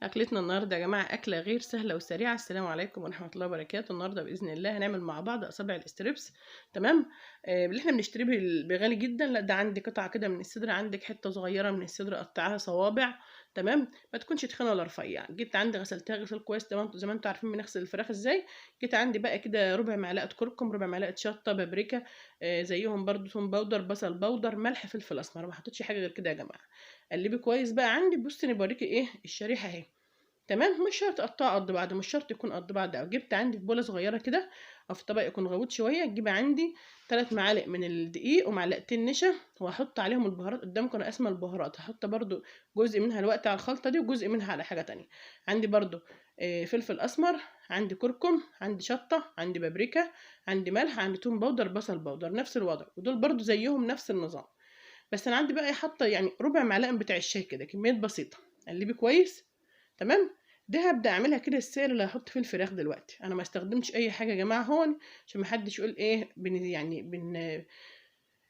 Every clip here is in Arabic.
أكلتنا النهاردة يا جماعة أكلة غير سهلة وسريعة. السلام عليكم ورحمة الله وبركاته. النهاردة بإذن الله هنعمل مع بعض أصابع الاستريبس. تمام. اللي احنا بنشتريه بغالي جدا. لا، ده عندي قطعة كده من الصدر، عندك حتة صغيرة من الصدر قطعها صوابع. تمام، ما تكونش تخينة ولا رفيعة. جيت عندي غسلتها غسل كويس. تمام، زي ما انتوا عارفين بنغسل الفراخ ازاي. جيت عندي بقى كده ربع معلقة كركم، ربع معلقة شطة، بابريكا، زيهم برضو ثوم باودر، بصل باودر، ملح، فلفل اسمر. ما حطيتش حاجة غير كده يا جماعة. قلبي كويس بقى. عندي بصي انا بوريكي ايه الشريحة اهي. تمام، مش شرط اقطعه قد بعض، مش شرط يكون قد بعض. او جبت عندي في بوله صغيره كده او في طبق يكون غويط شويه، تجيب عندي 3 معالق من الدقيق ومعلقتين نشا، واحط عليهم البهارات. قدامكم انا قاسمه البهارات، هحط برضو جزء منها الوقت على الخلطه دي وجزء منها على حاجه تانية. عندي برضو فلفل اسمر، عندي كركم، عندي شطه، عندي بابريكا، عندي ملح، عندي توم باودر، بصل باودر، نفس الوضع. ودول برضو زيهم نفس النظام. بس انا عندي بقى حاطه يعني ربع معلقه بتاع الشاي كده، كميه بسيطه. قلبي كويس. تمام. دي هبدا اعملها كده السائل اللي هحط فيه الفراخ دلوقتي. انا ما استخدمتش اي حاجه يا جماعه هون، عشان ما حدش يقول ايه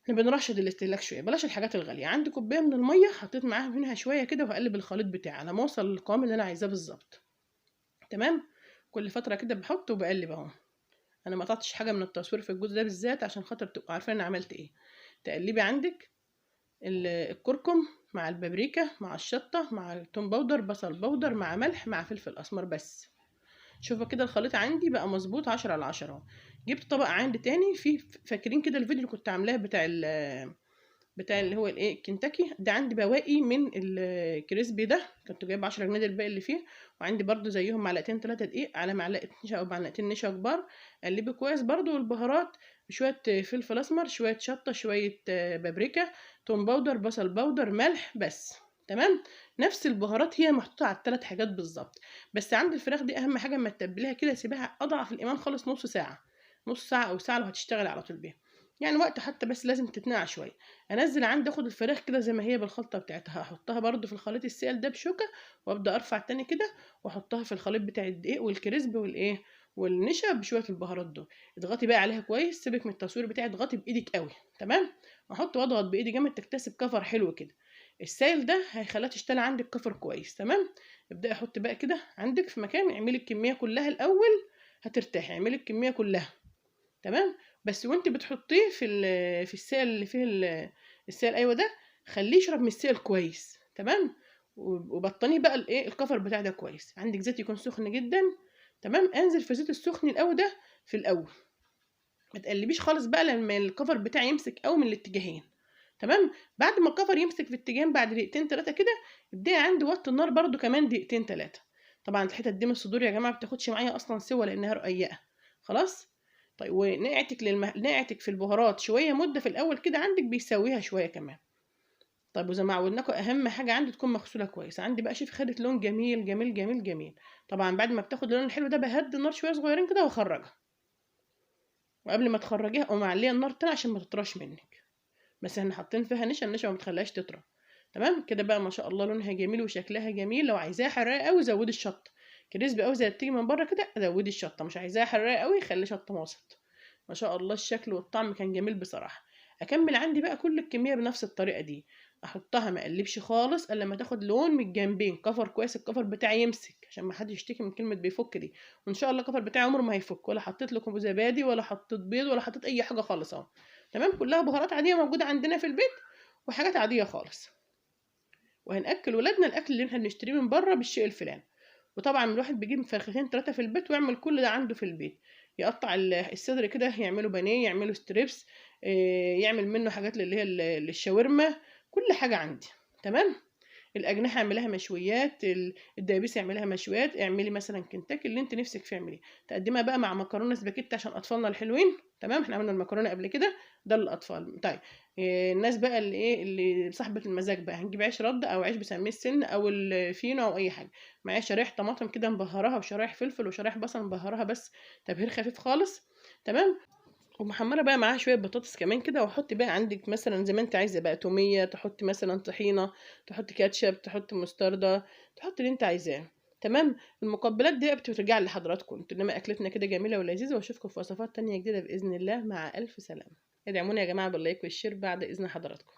احنا بنرشد الاستهلاك شويه. بلاش الحاجات الغاليه. عندي كوبايه من الميه، حطيت معاها منها شويه كده، وهقلب الخليط بتاعي على ما اوصل للقوام اللي انا عايزاه بالظبط. تمام. كل فتره كده بحط وبقلب اهو. انا ما قطعتش حاجه من التصوير في الجزء ده بالذات عشان خاطر تبقوا عارفين انا عملت ايه. تقلبي عندك الكركم مع البابريكا مع الشطة مع التوم باودر، بصل باودر، مع ملح، مع فلفل أسمر بس. شوفوا كده الخليط عندي بقى مظبوط 10/10 اهو. جبت طبق عندي تاني فيه، فاكرين كده الفيديو اللي كنت عاملاه بتاع اللي هو الايه كنتاكي ده؟ عندي بواقي من الكريسبي ده، كنت جايب 10 جنيه الباقي اللي فيه. وعندي برضو زيهم معلقتين 3 دقيق على معلقه نشا او معلقتين نشا كبار. قلبي كويس برضو. والبهارات شويه فلفل اسمر، شويه شطه، شويه بابريكا، توم باودر، بصل باودر، ملح بس. تمام. نفس البهارات هي محطوطه على الثلاث حاجات بالظبط. بس عند الفراخ دي اهم حاجه اما تتبليها كده، سيبها اضعف الايمان خالص نص ساعه. نص ساعه او ساعه لو هتشتغل على طول بيها. يعني وقت حتى، بس لازم تتنقع شويه. انزل عندي اخد الفراخ كده زي ما هي بالخلطه بتاعتها، احطها برضو في الخليط السائل ده بشوكه، وابدا ارفع تاني كده واحطها في الخليط بتاع الدقيق والكريسبي والايه والنشا بشويه البهارات دول. اضغطي بقى عليها كويس، سيبك من التصوير بتاعي، اضغطي بايدك قوي. تمام. احط واضغط بايدي جامد تكتسب كفر حلو كده. السائل ده هيخليها تشتغل عندك كفر كويس. تمام. ابداي احط بقى كده عندك في مكان، اعملي الكميه كلها الاول، هترتاحي. اعملي الكميه كلها. تمام. بس وانت بتحطيه في السائل اللي فيه السائل، ايوه ده، خليه يشرب من السائل كويس. تمام. وبطنيه بقى الايه الكفر بتاع ده كويس. عندك زيت يكون سخن جدا. تمام. انزل في زيت السخن الاول ده في الاول. ما تقلبيش خالص بقى لما الكفر بتاعي يمسك قوي من الاتجاهين. تمام. بعد ما الكفر يمسك في اتجاهين بعد دقيقتين 3 كده، ابدأي عندي وطي النار برده كمان دقيقتين 3. طبعا الحتت دي من الصدور يا جماعه ما بتاخدش معايا اصلا سوا لانها رقيقه. خلاص. طيب ونقعتك نقعتك في البهارات شويه مده في الاول كده عندك بيسويها شويه كمان. طيب وزي ما عودناكم اهم حاجه عندي تكون مغسوله كويس. عندي بقى شوف خدت لون جميل جميل جميل جميل. طبعا بعد ما بتاخد اللون الحلو ده بهدي النار شويه صغيرين كده واخرجها. وقبل ما تخرجيها قومي معليه النار تاني عشان ما تطراش منك. بس احنا حاطين فيها نشا، النشا ما بتخليهاش تطرى. تمام كده بقى ما شاء الله لونها جميل وشكلها جميل. لو عايزاها حراقه قوي زودي الشطه. كريسبي قوي زي بتيجي من بره كده زودي الشطه. مش عايزاها حراقه قوي خلي شطه وسط. ما شاء الله الشكل والطعم كان جميل بصراحه. اكمل عندي بقى كل الكميه بنفس الطريقه دي. احطها ما اقلبش خالص الا لما تاخد لون من الجنبين. كفر كويس، الكفر بتاعي يمسك عشان ما حدش يشتكي من كلمه بيفك دي. وان شاء الله الكفر بتاعي عمره ما هيفك. ولا حطيت لكم زبادي ولا حطيت بيض ولا حطيت اي حاجه خالص اهو. تمام. كلها بهارات عاديه موجوده عندنا في البيت وحاجات عاديه خالص. وهنأكل ولادنا الاكل اللي احنا بنشتريه من بره بالشيء الفلاني. وطبعا الواحد بيجيب فرختين 3 في البيت ويعمل كل ده عنده في البيت. يقطع الصدر كده يعمله بانيه، يعمله ستريبس، يعمل منه حاجات اللي هي للشاورما. كل حاجه عندي. تمام. الاجنحه اعملها مشويات، الدبابيس اعملها مشويات. اعملي مثلا كنتاكي اللي انت نفسك فيه اعمليه. تقدمها بقى مع مكرونه سباكيتي عشان اطفالنا الحلوين. تمام. احنا عملنا المكرونه قبل كده، ده للاطفال. طيب الناس بقى اللي ايه اللي صاحبه المزاج بقى، هنجيب عيش رد او عيش بسميه السن او الفينو او اي حاجه. معايا شرايح طماطم كده مبهرها وشرايح فلفل وشرايح بصل مبهرها بس تبهير خفيف خالص. تمام. ومحمره بقى معاها شويه بطاطس كمان كده. واحط بقى عندك مثلا زي ما انت عايزه بقى توميه، تحطي مثلا طحينه، تحطي كاتشب، تحطي مستردة، تحطي اللي انت عايزاه. تمام. المقبلات دي بترجع لحضراتكم انتوا. انما اكلتنا كده جميله ولذيذه. واشوفكم في وصفات تانية جديده باذن الله. مع الف سلامه. ادعمونا يا جماعه باللايك والشير بعد اذن حضراتكم.